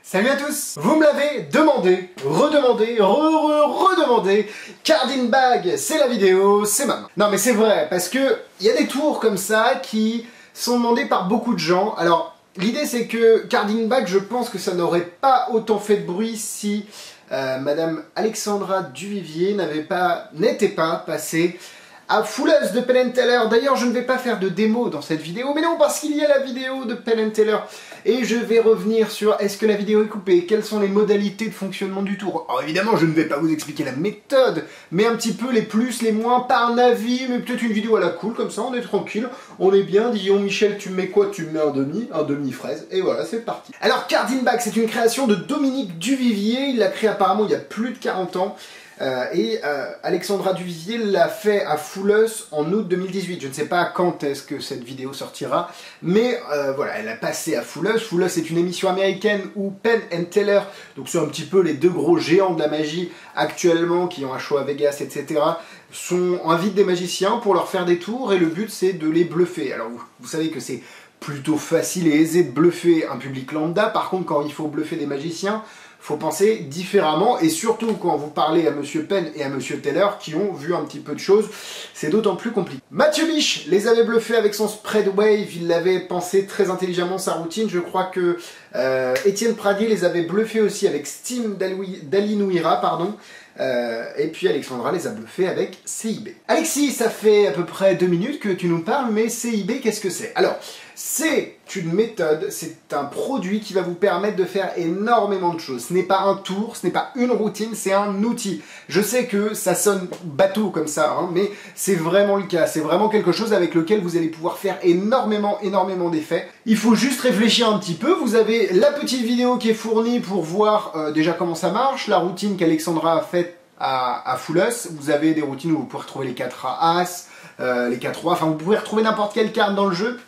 Salut à tous. Vous me l'avez demandé, redemandé, redemandé. Card in bag, c'est la vidéo, c'est maintenant. Non mais c'est vrai, parce que il y a des tours comme ça qui sont demandés par beaucoup de gens. Alors, l'idée c'est que Card in bag, je pense que ça n'aurait pas autant fait de bruit si Madame Alexandra Duvivier n'était pas passée à Fouleuse de Penn & Teller. D'ailleurs, je ne vais pas faire de démo dans cette vidéo, mais non, parce qu'il y a la vidéo de Penn & Teller. Et je vais revenir sur est-ce que la vidéo est coupée, quelles sont les modalités de fonctionnement du tour. Alors évidemment, je ne vais pas vous expliquer la méthode, mais un petit peu les plus, les moins, pas un avis, mais peut-être une vidéo à la cool, comme ça, on est tranquille, on est bien. Disons, Michel, tu mets quoi? Tu mets un demi fraise, et voilà, c'est parti. Alors, Card in bag, c'est une création de Dominique Duvivier, il l'a créé apparemment il y a plus de 40 ans. Alexandra Duvivier l'a fait à Fouleuse en août 2018. Je ne sais pas quand est-ce que cette vidéo sortira, mais voilà, elle a passé à Fouleuse. Fouleuse, c'est une émission américaine où Penn & Teller, donc c'est un petit peu les deux gros géants de la magie actuellement qui ont un show à Vegas, etc., invitent des magiciens pour leur faire des tours, et le but c'est de les bluffer. Alors vous savez que c'est plutôt facile et aisé de bluffer un public lambda. Par contre, quand il faut bluffer des magiciens, faut penser différemment, et surtout quand vous parlez à Monsieur Penn et à Monsieur Teller qui ont vu un petit peu de choses, c'est d'autant plus compliqué. Mathieu Biche les avait bluffés avec son spread wave, il l'avait pensé très intelligemment sa routine. Je crois que Étienne Pradier les avait bluffés aussi avec Steam d'Alinouira, pardon. Et puis Alexandra les a bluffés avec CIB. Alexis, ça fait à peu près 2 minutes que tu nous parles, mais CIB, qu'est-ce que c'est? Alors, c'est une méthode, c'est un produit qui va vous permettre de faire énormément de choses. Ce n'est pas un tour, ce n'est pas une routine, c'est un outil. Je sais que ça sonne bateau comme ça, hein, mais c'est vraiment le cas. C'est vraiment quelque chose avec lequel vous allez pouvoir faire énormément d'effets. Il faut juste réfléchir un petit peu. Vous avez la petite vidéo qui est fournie pour voir déjà comment ça marche, la routine qu'Alexandra a faite à Fouleuse. Vous avez des routines où vous pouvez retrouver les 4 As, les 4 Rois, enfin vous pouvez retrouver n'importe quelle carte dans le jeu.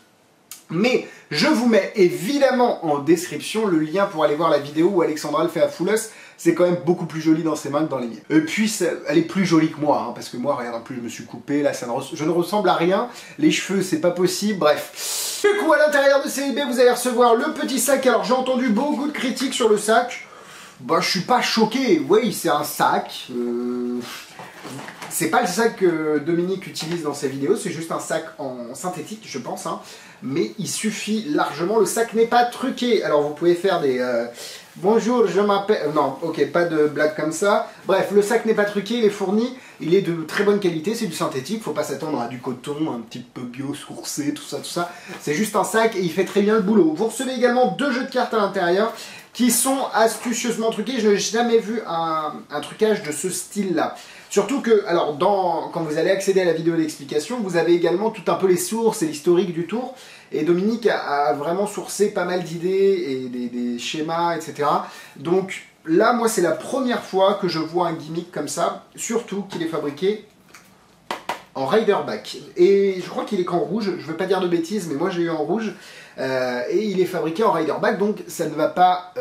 Mais je vous mets évidemment en description le lien pour aller voir la vidéo où Alexandra le fait à Fouleuse. C'est quand même beaucoup plus joli dans ses mains que dans les miennes. Et puis elle est plus jolie que moi, hein, parce que moi, regarde, en plus je me suis coupé, là je ne ressemble à rien. Les cheveux, c'est pas possible, bref. Du coup, à l'intérieur de CIB, vous allez recevoir le petit sac. Alors j'ai entendu beaucoup de critiques sur le sac. Bah je suis pas choqué, oui c'est un sac. C'est pas le sac que Dominique utilise dans ses vidéos, c'est juste un sac en synthétique, je pense, hein. Mais il suffit largement, le sac n'est pas truqué. Alors vous pouvez faire des... bonjour, je m'appelle... Non, ok, pas de blague comme ça. Bref, le sac n'est pas truqué, il est fourni, il est de très bonne qualité, c'est du synthétique, faut pas s'attendre à du coton, un petit peu bio, sourcé, tout ça. C'est juste un sac et il fait très bien le boulot. Vous recevez également 2 jeux de cartes à l'intérieur qui sont astucieusement truqués. Je n'ai jamais vu un trucage de ce style-là. Surtout que, alors, quand vous allez accéder à la vidéo d'explication, vous avez également tout un peu les sources et l'historique du tour. Et Dominique a vraiment sourcé pas mal d'idées et des schémas, etc. Donc là, moi, c'est la première fois que je vois un gimmick comme ça, surtout qu'il est fabriqué en Riderback. Et je crois qu'il est qu'en rouge, je ne veux pas dire de bêtises, mais moi j'ai eu en rouge. Et il est fabriqué en Riderback, donc ça ne va pas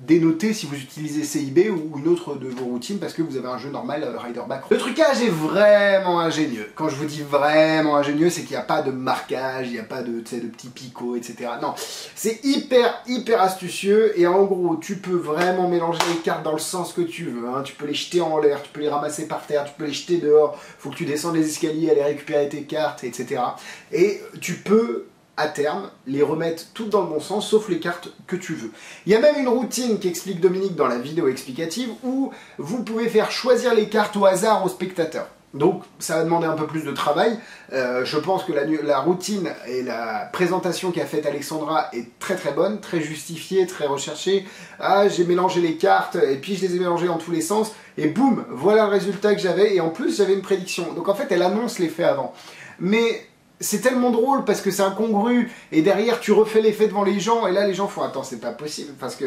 dénoter si vous utilisez CIB ou une autre de vos routines, parce que vous avez un jeu normal Riderback. Le trucage est vraiment ingénieux. Quand je vous dis vraiment ingénieux, c'est qu'il n'y a pas de marquage, il n'y a pas de petits picots, etc. Non, c'est hyper astucieux, et en gros, tu peux vraiment mélanger les cartes dans le sens que tu veux, hein. Tu peux les jeter en l'air, tu peux les ramasser par terre, tu peux les jeter dehors, faut que tu descendes les escaliers, aller récupérer tes cartes, etc. Et tu peux à terme, les remettre toutes dans le bon sens, sauf les cartes que tu veux. Il y a même une routine qu'explique Dominique dans la vidéo explicative, où vous pouvez faire choisir les cartes au hasard aux spectateurs. Donc ça va demander un peu plus de travail. Je pense que la routine et la présentation qu'a faite Alexandra est très bonne, très justifiée, très recherchée. Ah, j'ai mélangé les cartes, et puis je les ai mélangées dans tous les sens, et boum, voilà le résultat que j'avais, et en plus j'avais une prédiction. Donc en fait elle annonce l'effet avant. Mais c'est tellement drôle parce que c'est incongru, et derrière tu refais l'effet devant les gens, et là les gens font attends, c'est pas possible, parce que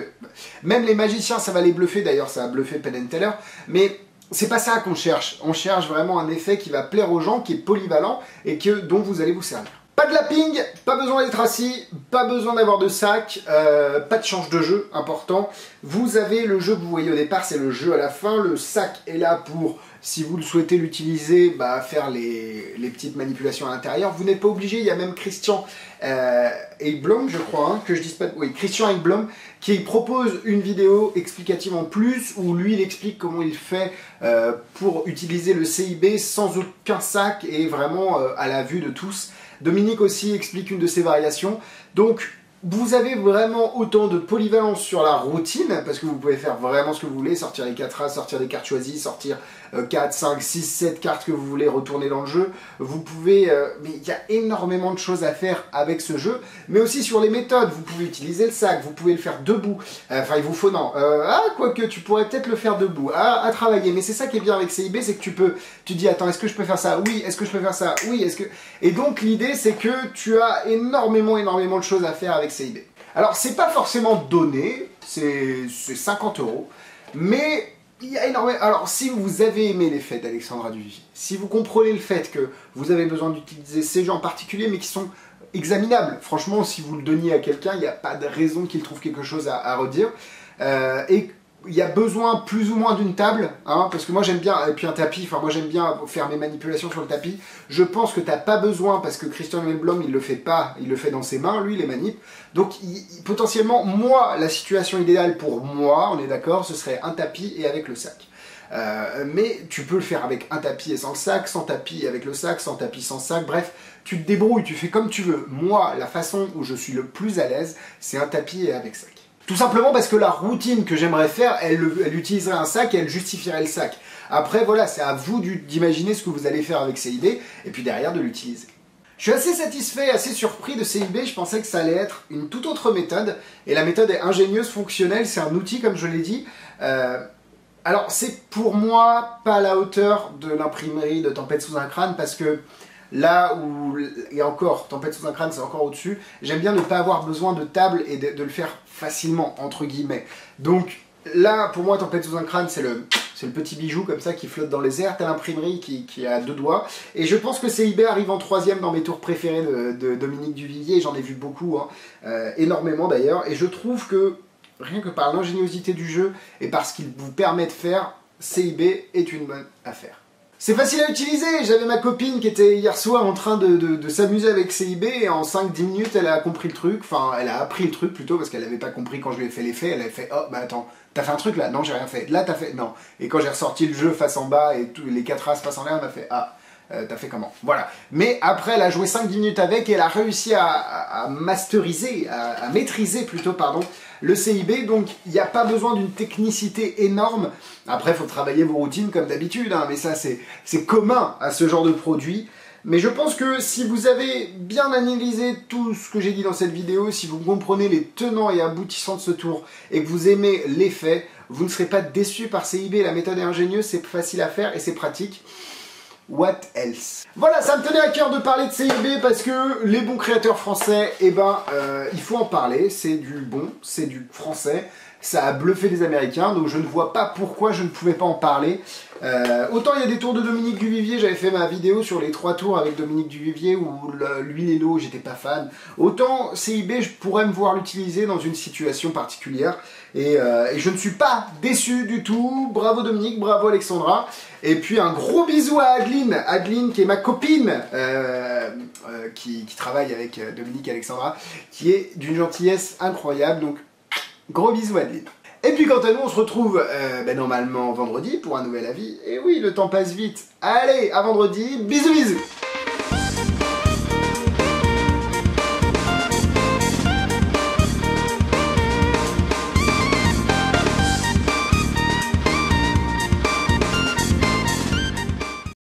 même les magiciens ça va les bluffer. D'ailleurs ça a bluffé Penn & Teller, mais c'est pas ça qu'on cherche. On cherche vraiment un effet qui va plaire aux gens, qui est polyvalent et dont vous allez vous servir. Pas de lapping, pas besoin d'être assis, pas besoin d'avoir de sac, pas de change de jeu, important. Vous avez le jeu que vous voyez au départ, c'est le jeu à la fin. Le sac est là pour, si vous le souhaitez l'utiliser, bah, faire les petites manipulations à l'intérieur. Vous n'êtes pas obligé, il y a même Christian Ekblom, je crois, hein, que je dise pas... Oui, Christian Ekblom, qui propose une vidéo explicative en plus, où lui, il explique comment il fait pour utiliser le CIB sans aucun sac et vraiment à la vue de tous. Dominique aussi explique une de ses variations. Donc, vous avez vraiment autant de polyvalence sur la routine, parce que vous pouvez faire vraiment ce que vous voulez, sortir les 4 As, sortir des cartes choisies, sortir 4, 5, 6, 7 cartes que vous voulez, retourner dans le jeu. Vous pouvez... mais il y a énormément de choses à faire avec ce jeu, mais aussi sur les méthodes. Vous pouvez utiliser le sac, vous pouvez le faire debout. Enfin, il vous faut... Non. Quoique, tu pourrais peut-être le faire debout, à travailler. Mais c'est ça qui est bien avec CIB, c'est que tu dis, attends, est-ce que je peux faire ça? Oui. Est-ce que je peux faire ça? Oui. Est-ce que... Et donc, l'idée, c'est que tu as énormément de choses à faire avec CIB. Alors, c'est pas forcément donné, c'est 50 €, mais il y a énormément... Alors, si vous avez aimé les fêtes d'Alexandra Duvivier, si vous comprenez le fait que vous avez besoin d'utiliser ces jeux en particulier, mais qui sont examinables, franchement, si vous le donniez à quelqu'un, il n'y a pas de raison qu'il trouve quelque chose à redire, et il y a besoin plus ou moins d'une table, hein, parce que moi j'aime bien, et puis un tapis, enfin moi j'aime bien faire mes manipulations sur le tapis. Je pense que tu n'as pas besoin, parce que Christian Ekblom il le fait pas, il le fait dans ses mains, lui les manips. Donc potentiellement, moi, la situation idéale pour moi, on est d'accord, ce serait un tapis et avec le sac. Mais tu peux le faire avec un tapis et sans le sac, sans tapis avec le sac, sans tapis sans sac, bref, tu te débrouilles, tu fais comme tu veux. Moi, la façon où je suis le plus à l'aise, c'est un tapis et avec sac. Tout simplement parce que la routine que j'aimerais faire, elle utiliserait un sac et elle justifierait le sac. Après, voilà, c'est à vous d'imaginer ce que vous allez faire avec CIB, et puis derrière de l'utiliser. Je suis assez satisfait, assez surpris de CIB, je pensais que ça allait être une toute autre méthode, et la méthode est ingénieuse, fonctionnelle, c'est un outil comme je l'ai dit. Alors c'est pour moi pas à la hauteur de l'imprimerie de Tempête sous un crâne, parce que là où, et encore, Tempête sous un crâne c'est encore au-dessus, j'aime bien ne pas avoir besoin de table et de le faire facilement, entre guillemets. Donc là, pour moi, Tempête sous un crâne c'est le petit bijou comme ça qui flotte dans les airs, t'as l'imprimerie qui a 2 doigts. Et je pense que CIB arrive en 3e dans mes tours préférés de Dominique Duvivier, j'en ai vu beaucoup, hein, énormément d'ailleurs, et je trouve que rien que par l'ingéniosité du jeu et parce qu'il vous permet de faire, CIB est une bonne affaire. C'est facile à utiliser, j'avais ma copine qui était hier soir en train de s'amuser avec CIB et en 5-10 minutes elle a compris le truc, enfin elle a appris le truc plutôt parce qu'elle n'avait pas compris quand je lui ai fait l'effet, elle avait fait oh bah attends, t'as fait un truc là? Non j'ai rien fait, là t'as fait, non. Et quand j'ai ressorti le jeu face en bas et les 4 As face en l'air, elle m'a fait ah. T'as fait comment? Voilà. Mais après, elle a joué 5-10 minutes avec et elle a réussi à masteriser, à maîtriser plutôt, pardon, le CIB. Donc, il n'y a pas besoin d'une technicité énorme. Après, il faut travailler vos routines comme d'habitude, hein, mais ça, c'est commun à ce genre de produit. Mais je pense que si vous avez bien analysé tout ce que j'ai dit dans cette vidéo, si vous comprenez les tenants et aboutissants de ce tour et que vous aimez l'effet, vous ne serez pas déçu par CIB. La méthode est ingénieuse, c'est facile à faire et c'est pratique. What else? Voilà, ça me tenait à cœur de parler de CIB parce que les bons créateurs français, eh ben, il faut en parler, c'est du bon, c'est du français, ça a bluffé les Américains, donc je ne vois pas pourquoi je ne pouvais pas en parler. Autant il y a des tours de Dominique Duvivier, j'avais fait ma vidéo sur les 3 tours avec Dominique Duvivier où l'huile et l'eau, j'étais pas fan. Autant CIB, je pourrais me voir l'utiliser dans une situation particulière. Et je ne suis pas déçu du tout. Bravo Dominique, bravo Alexandra. Et puis un gros bisou à Adeline qui est ma copine, qui travaille avec Dominique et Alexandra, qui est d'une gentillesse incroyable. Donc gros bisous à Adeline. Et puis quant à nous, on se retrouve normalement vendredi pour un nouvel avis. Et oui, le temps passe vite. Allez, à vendredi, bisous bisous.